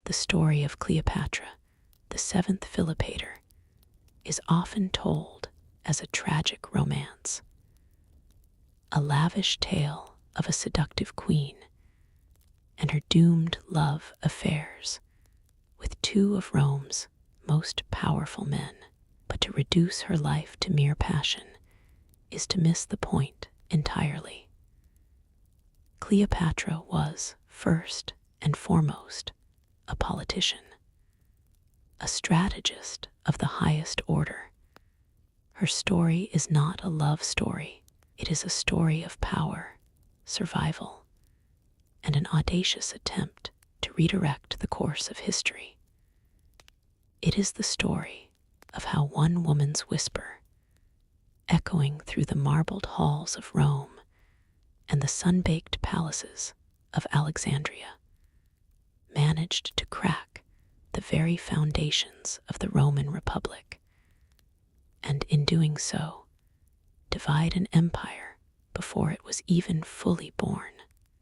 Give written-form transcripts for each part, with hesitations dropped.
The story of Cleopatra, the seventh Philopator, is often told as a tragic romance, a lavish tale of a seductive queen and her doomed love affairs with two of Rome's most powerful men. But to reduce her life to mere passion is to miss the point entirely. Cleopatra was, first and foremost, a politician, a strategist of the highest order. Her story is not a love story. It is a story of power, survival, and an audacious attempt to redirect the course of history. It is the story of how one woman's whisper, echoing through the marbled halls of Rome and the sun-baked palaces of Alexandria, managed to crack the very foundations of the Roman Republic, and in doing so, divide an empire before it was even fully born.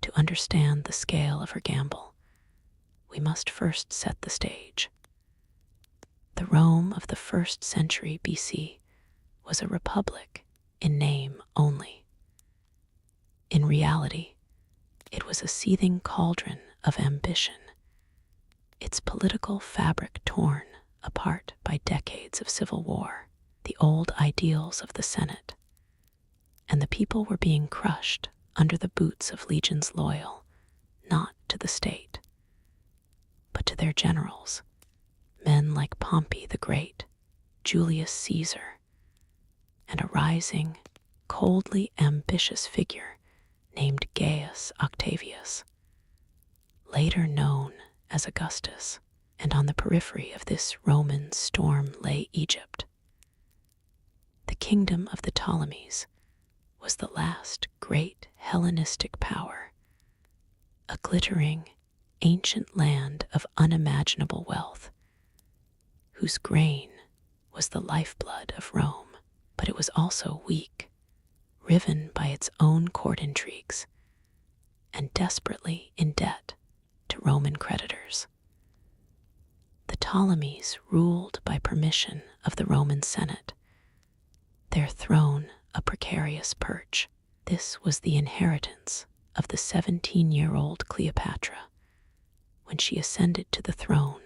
To understand the scale of her gamble, we must first set the stage. The Rome of the 1st century BC was a republic in name only. In reality, it was a seething cauldron of ambition, its political fabric torn apart by decades of civil war, the old ideals of the Senate, and the people were being crushed under the boots of legions loyal, not to the state, but to their generals, men like Pompey the Great, Julius Caesar, and a rising, coldly ambitious figure named Gaius Octavius, later known as Augustus. And on the periphery of this Roman storm lay Egypt. The kingdom of the Ptolemies was the last great Hellenistic power, a glittering, ancient land of unimaginable wealth, whose grain was the lifeblood of Rome. But it was also weak, riven by its own court intrigues, and desperately in debt to Roman creditors. The Ptolemies ruled by permission of the Roman Senate, their throne a precarious perch. This was the inheritance of the 17-year-old Cleopatra when she ascended to the throne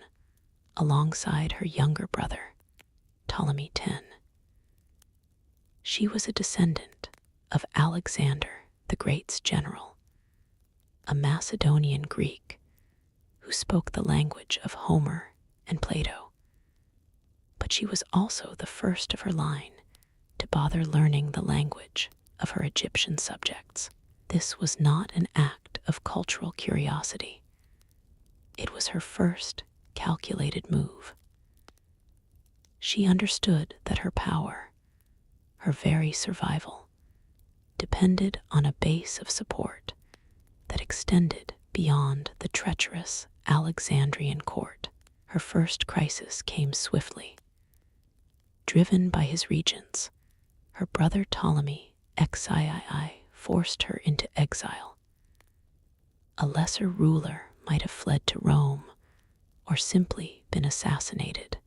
alongside her younger brother, Ptolemy X. She was a descendant of Alexander the Great's general, a Macedonian Greek who spoke the language of Homer and Plato. But she was also the first of her line to bother learning the language of her Egyptian subjects. This was not an act of cultural curiosity. It was her first calculated move. She understood that her power, her very survival, depended on a base of support that extended beyond the treacherous Alexandrian court. Her first crisis came swiftly. Driven by his regents, her brother Ptolemy XIII forced her into exile. A lesser ruler might have fled to Rome or simply been assassinated.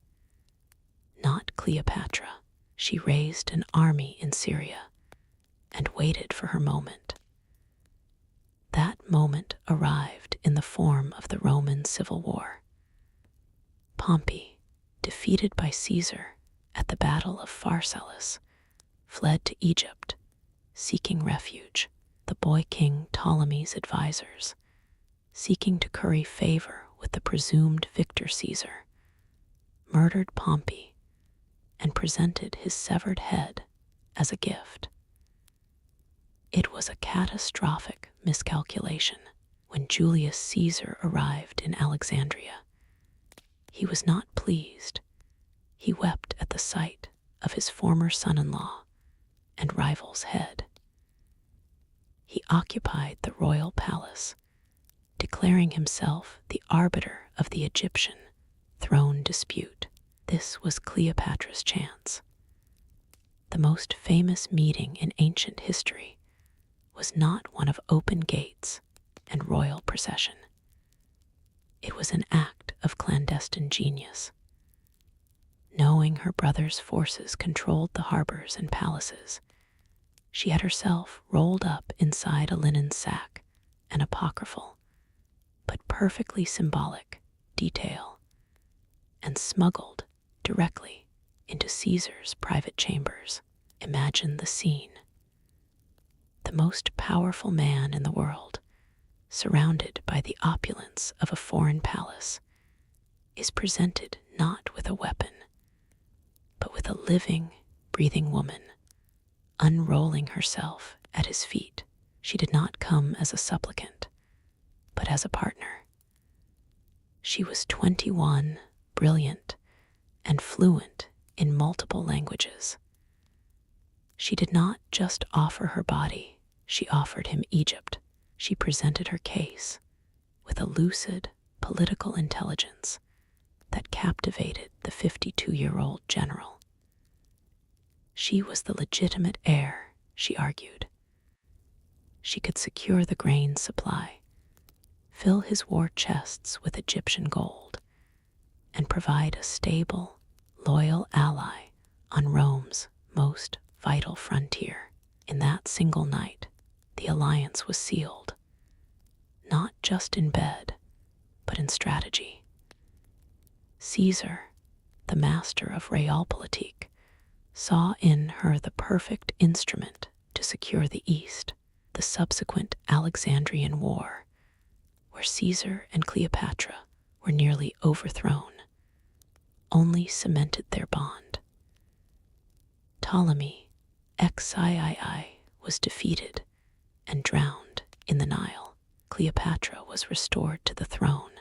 Not Cleopatra. She raised an army in Syria and waited for her moment. That moment arrived in the form of the Roman Civil War. Pompey, defeated by Caesar at the Battle of Pharsalus, fled to Egypt, seeking refuge. The boy king Ptolemy's advisors, seeking to curry favor with the presumed victor Caesar, murdered Pompey and presented his severed head as a gift. It was a catastrophic miscalculation. When Julius Caesar arrived in Alexandria, he was not pleased. He wept at the sight of his former son-in-law and rival's head. He occupied the royal palace, declaring himself the arbiter of the Egyptian throne dispute. This was Cleopatra's chance. The most famous meeting in ancient history was not one of open gates and royal procession. It was an act of clandestine genius. Knowing her brother's forces controlled the harbors and palaces, she had herself rolled up inside a linen sack, an apocryphal, but perfectly symbolic detail, and smuggled directly into Caesar's private chambers. Imagine the scene. The most powerful man in the world, surrounded by the opulence of a foreign palace, is presented not with a weapon, but with a living, breathing woman, unrolling herself at his feet. She did not come as a supplicant, but as a partner. She was 21, brilliant, and fluent in multiple languages. She did not just offer her body, she offered him Egypt. She presented her case with a lucid, political intelligence that captivated the 52-year-old general. She was the legitimate heir, she argued. She could secure the grain supply, fill his war chests with Egyptian gold, and provide a stable, loyal ally on Rome's most vital frontier. In that single night, the alliance was sealed, not just in bed, but in strategy. Caesar, the master of realpolitik, saw in her the perfect instrument to secure the East. The subsequent Alexandrian War, where Caesar and Cleopatra were nearly overthrown, only cemented their bond. Ptolemy XIII was defeated and drowned in the Nile. Cleopatra was restored to the throne,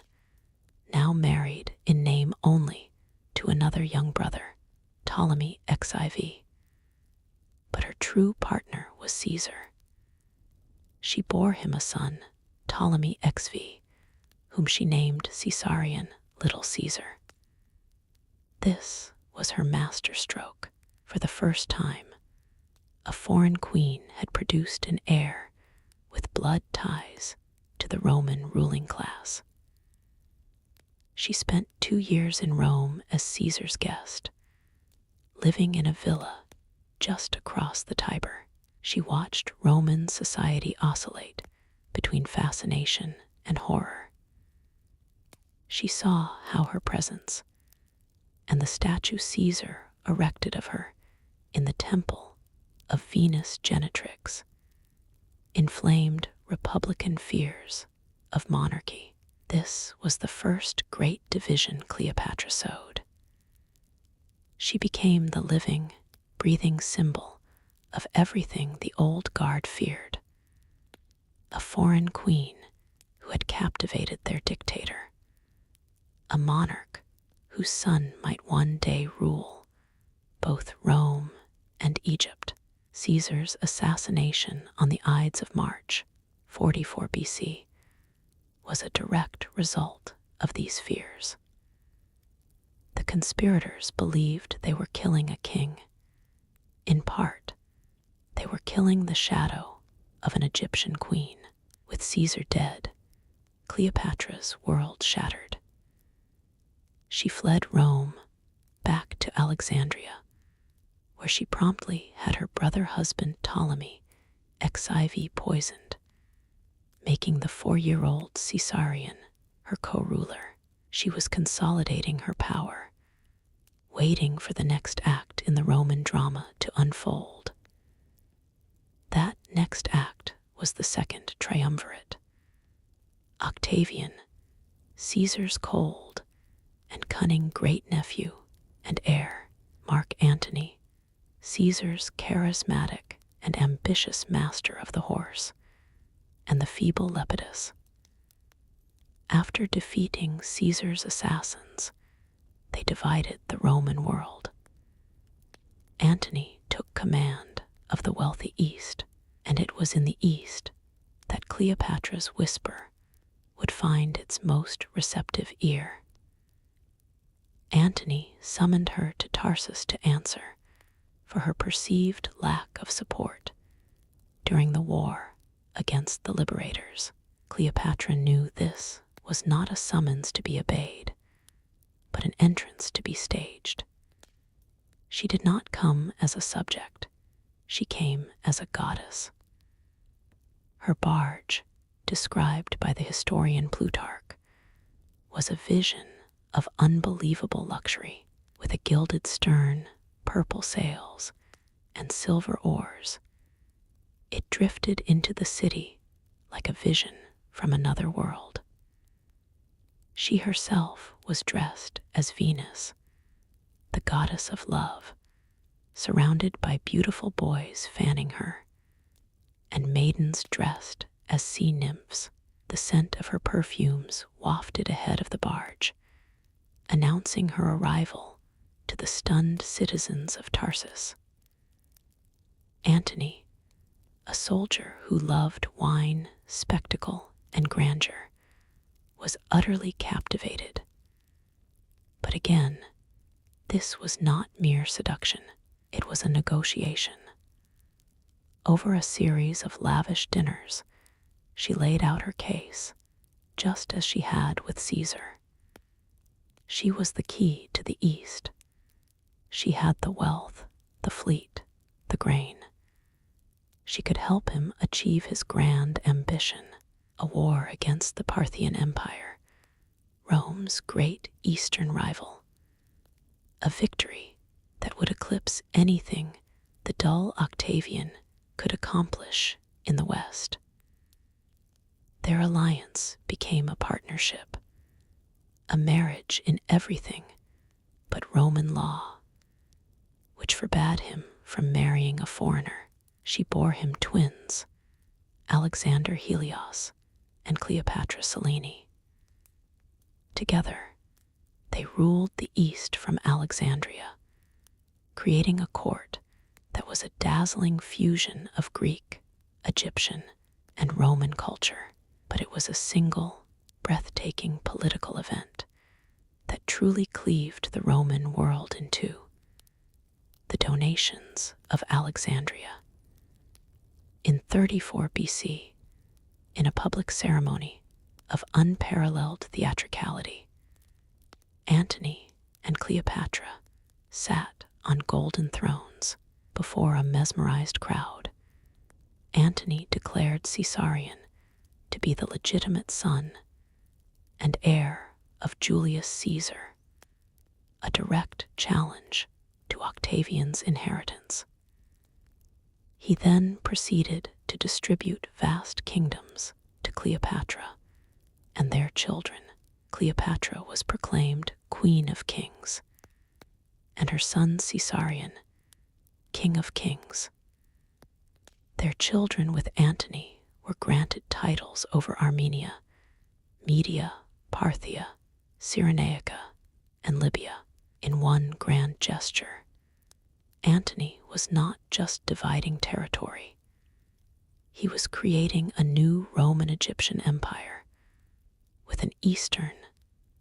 now married in name only to another young brother, Ptolemy XIV. But her true partner was Caesar. She bore him a son, Ptolemy XV, whom she named Caesarion, Little Caesar. This was her masterstroke. For the first time, a foreign queen had produced an heir with blood ties to the Roman ruling class. She spent 2 years in Rome as Caesar's guest, living in a villa just across the Tiber. She watched Roman society oscillate between fascination and horror. She saw how her presence and the statue Caesar erected of her in the temple of Venus Genetrix inflamed republican fears of monarchy. This was the first great division Cleopatra sowed. She became the living, breathing symbol of everything the old guard feared. A foreign queen who had captivated their dictator. A monarch whose son might one day rule both Rome and Egypt. Caesar's assassination on the Ides of March, 44 BC, was a direct result of these fears. The conspirators believed they were killing a king. In part, they were killing the shadow of an Egyptian queen. With Caesar dead, Cleopatra's world shattered. She fled Rome back to Alexandria, where she promptly had her brother husband Ptolemy XIV poisoned, making the 4-year-old Caesarion her co-ruler. She was consolidating her power, waiting for the next act in the Roman drama to unfold. That next act was the second triumvirate. Octavian, Caesar's cold and cunning great-nephew and heir, Mark Antony, Caesar's charismatic and ambitious master of the horse, and the feeble Lepidus. After defeating Caesar's assassins, they divided the Roman world. Antony took command of the wealthy East, and it was in the East that Cleopatra's whisper would find its most receptive ear. Antony summoned her to Tarsus to answer for her perceived lack of support during the war against the liberators. Cleopatra knew this was not a summons to be obeyed, but an entrance to be staged. She did not come as a subject, she came as a goddess. Her barge, described by the historian Plutarch, was a vision of unbelievable luxury, with a gilded stern, purple sails, and silver oars. It drifted into the city like a vision from another world. She herself was dressed as Venus, the goddess of love, surrounded by beautiful boys fanning her, and maidens dressed as sea nymphs. The scent of her perfumes wafted ahead of the barge, announcing her arrival to the stunned citizens of Tarsus. Antony, a soldier who loved wine, spectacle, and grandeur, was utterly captivated. But again, this was not mere seduction, it was a negotiation. Over a series of lavish dinners, she laid out her case, just as she had with Caesar. She was the key to the East. She had the wealth, the fleet, the grain. She could help him achieve his grand ambition, a war against the Parthian Empire, Rome's great eastern rival. A victory that would eclipse anything the dull Octavian could accomplish in the West. Their alliance became a partnership, a marriage in everything but Roman law, which forbade him from marrying a foreigner. She bore him twins, Alexander Helios and Cleopatra Selene. Together, they ruled the East from Alexandria, creating a court that was a dazzling fusion of Greek, Egyptian, and Roman culture. But it was a single, breathtaking political event that truly cleaved the Roman world in two: the donations of Alexandria. In 34 BC, in a public ceremony of unparalleled theatricality, Antony and Cleopatra sat on golden thrones before a mesmerized crowd. Antony declared Caesarion to be the legitimate son and heir of Julius Caesar, a direct challenge to Octavian's inheritance. He then proceeded to distribute vast kingdoms to Cleopatra and their children. Cleopatra was proclaimed Queen of Kings, and her son Caesarion, King of Kings. Their children with Antony were granted titles over Armenia, Media, Parthia, Cyrenaica, and Libya in one grand gesture. Antony was not just dividing territory. He was creating a new Roman-Egyptian empire with an Eastern,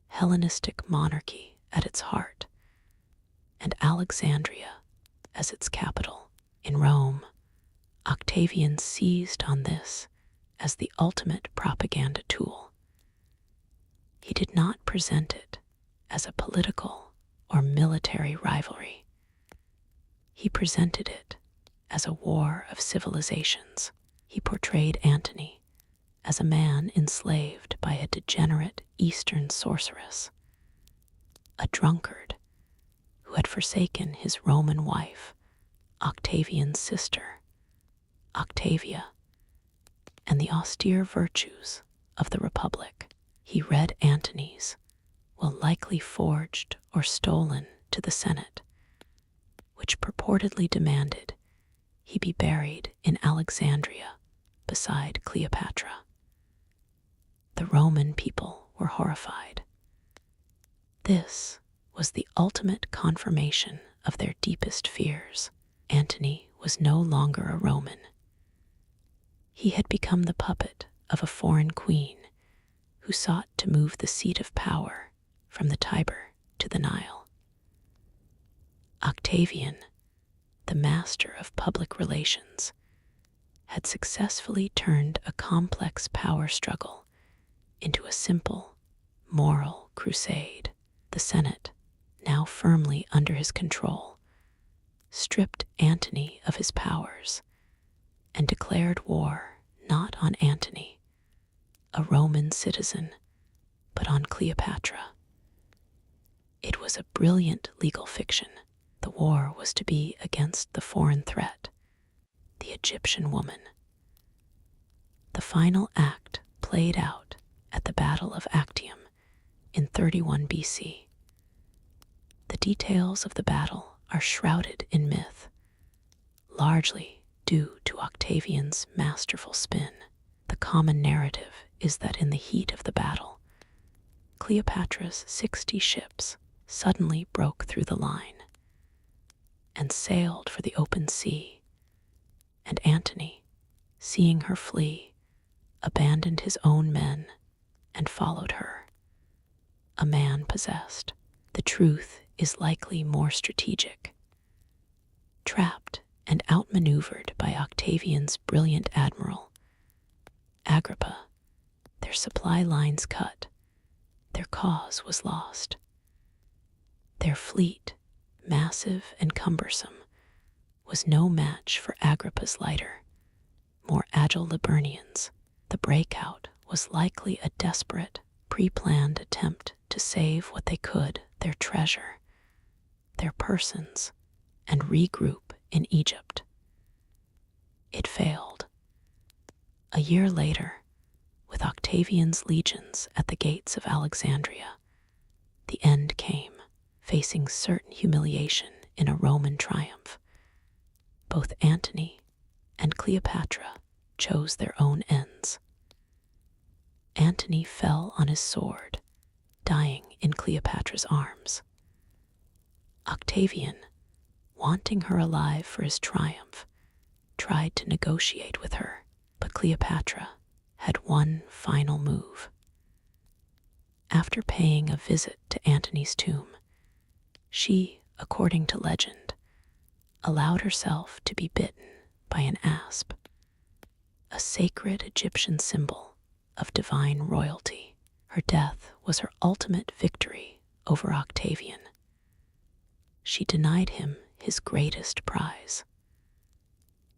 Hellenistic monarchy at its heart, and Alexandria as its capital. In Rome, Octavian seized on this as the ultimate propaganda tool. He did not present it as a political or military rivalry. He presented it as a war of civilizations. He portrayed Antony as a man enslaved by a degenerate Eastern sorceress, a drunkard who had forsaken his Roman wife, Octavian's sister, Octavia, and the austere virtues of the Republic. He read Antony's will likely forged or stolen to the Senate, which purportedly demanded he be buried in Alexandria beside Cleopatra. The Roman people were horrified. This was the ultimate confirmation of their deepest fears. Antony was no longer a Roman. He had become the puppet of a foreign queen who sought to move the seat of power from the Tiber to the Nile. Octavian, the master of public relations, had successfully turned a complex power struggle into a simple, moral crusade. The Senate, now firmly under his control, stripped Antony of his powers and declared war not on Antony, a Roman citizen, but on Cleopatra. It was a brilliant legal fiction. The war was to be against the foreign threat, the Egyptian woman. The final act played out at the Battle of Actium in 31 BC. The details of the battle are shrouded in myth, largely due to Octavian's masterful spin. The common narrative is that in the heat of the battle, Cleopatra's 60 ships suddenly broke through the line and sailed for the open sea, and Antony, seeing her flee, abandoned his own men and followed her, a man possessed. The truth is likely more strategic. Trapped and outmaneuvered by Octavian's brilliant admiral, Agrippa, their supply lines cut, their cause was lost. Their fleet, massive and cumbersome, was no match for Agrippa's lighter, more agile Liburnians. The breakout was likely a desperate, pre-planned attempt to save what they could, their treasure, their persons, and regroup in Egypt. It failed. A year later, with Octavian's legions at the gates of Alexandria, the end came, facing certain humiliation in a Roman triumph. Both Antony and Cleopatra chose their own ends. Antony fell on his sword, dying in Cleopatra's arms. Octavian, wanting her alive for his triumph, tried to negotiate with her, but Cleopatra had one final move. After paying a visit to Antony's tomb, she, according to legend, allowed herself to be bitten by an asp, a sacred Egyptian symbol of divine royalty. Her death was her ultimate victory over Octavian. She denied him his greatest prize.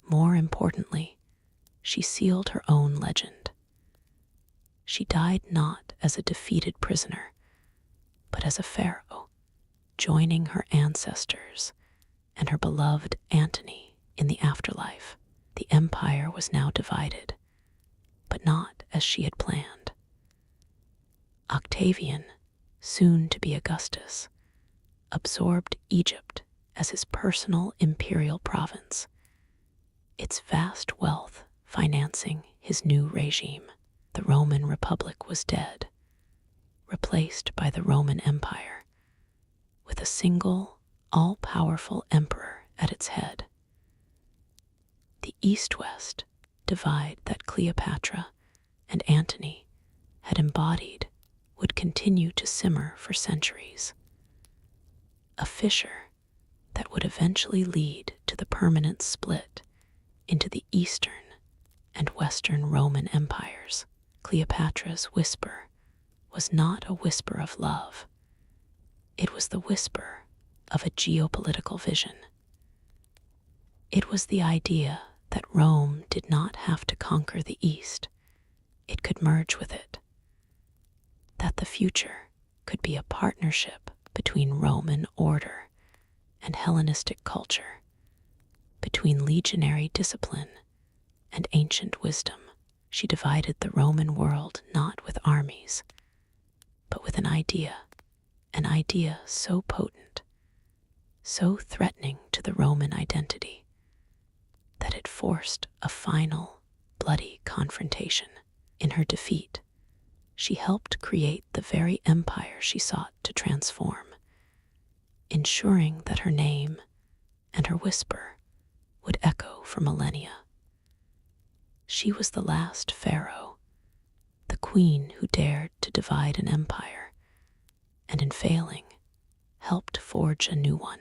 More importantly, she sealed her own legend. She died not as a defeated prisoner, but as a pharaoh, joining her ancestors and her beloved Antony in the afterlife. The empire was now divided, but not as she had planned. Octavian, soon to be Augustus, absorbed Egypt as his personal imperial province, its vast wealth financing his new regime. The Roman Republic was dead, replaced by the Roman Empire, with a single, all-powerful emperor at its head. The East-West divide that Cleopatra and Antony had embodied would continue to simmer for centuries. A fissure that would eventually lead to the permanent split into the Eastern and Western Roman empires. Cleopatra's whisper was not a whisper of love. It was the whisper of a geopolitical vision. It was the idea that Rome did not have to conquer the East. It could merge with it. That the future could be a partnership between Roman order and Hellenistic culture, between legionary discipline and ancient wisdom. She divided the Roman world not with armies, but with an idea so potent, so threatening to the Roman identity, that it forced a final, bloody confrontation. In her defeat, she helped create the very empire she sought to transform, ensuring that her name and her whisper would echo for millennia. She was the last pharaoh, the queen who dared to divide an empire, and in failing, helped forge a new one.